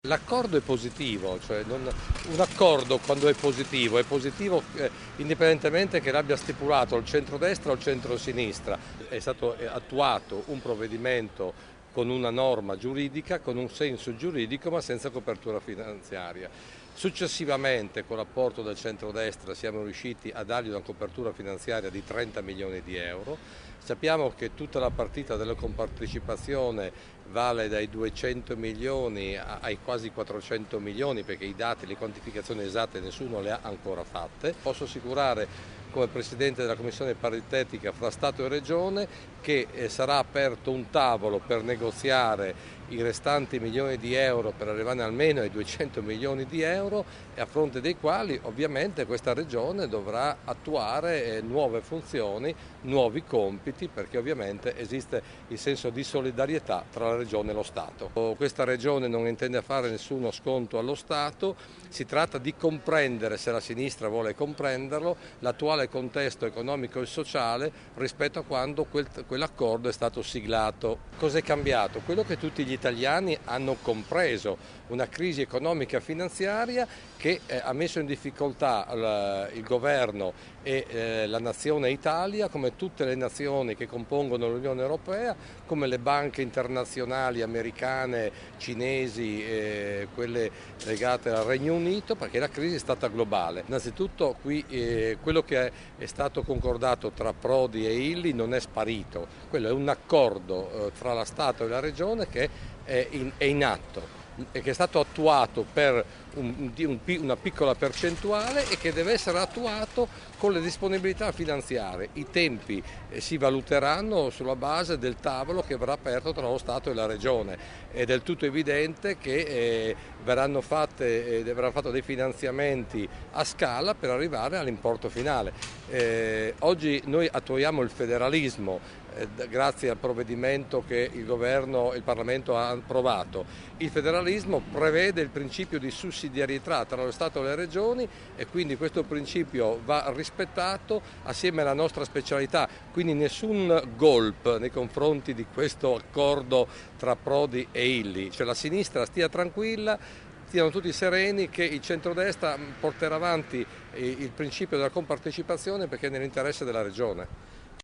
L'accordo è positivo, cioè un accordo quando è positivo indipendentemente che l'abbia stipulato il centrodestra o il centrosinistra. È stato attuato un provvedimento con una norma giuridica, con un senso giuridico ma senza copertura finanziaria. Successivamente con l'apporto del centrodestra siamo riusciti a dargli una copertura finanziaria di 30 milioni di euro. Sappiamo che tutta la partita della compartecipazione vale dai 200 milioni ai quasi 400 milioni perché i dati, le quantificazioni esatte nessuno le ha ancora fatte. Posso assicurare come Presidente della Commissione paritetica fra Stato e Regione che sarà aperto un tavolo per negoziare i restanti milioni di euro per arrivare almeno ai 200 milioni di euro e a fronte dei quali ovviamente questa Regione dovrà attuare nuove funzioni, nuovi compiti perché ovviamente esiste il senso di solidarietà tra la Regione e lo Stato. Questa Regione non intende fare nessuno sconto allo Stato, si tratta di comprendere, se la sinistra vuole comprenderlo, l'attuale contesto economico e sociale rispetto a quando quell'accordo è stato siglato. Cos'è cambiato? Quello che tutti gli italiani hanno compreso, una crisi economica e finanziaria che ha messo in difficoltà il governo e la nazione Italia, come tutte le nazioni che compongono l'Unione Europea, come le banche internazionali americane, cinesi, quelle legate al Regno Unito, perché la crisi è stata globale. Innanzitutto qui quello che è stato concordato tra Prodi e Illy non è sparito, quello è un accordo tra lo Stato e la Regione che è in atto e che è stato attuato per una piccola percentuale e che deve essere attuato con le disponibilità finanziarie. I tempi si valuteranno sulla base del tavolo che verrà aperto tra lo Stato e la Regione. È del tutto evidente che verranno fatti dei finanziamenti a scala per arrivare all'importo finale. Oggi noi attuiamo il federalismo grazie al provvedimento che il Governo e il Parlamento hanno approvato. Il federalismo prevede il principio di sussidiarietà tra lo Stato e le Regioni e quindi questo principio va rispettato assieme alla nostra specialità, quindi nessun golpe nei confronti di questo accordo tra Prodi e Illy, cioè la sinistra stia tranquilla, stiano tutti sereni che il centrodestra porterà avanti il principio della compartecipazione perché è nell'interesse della Regione.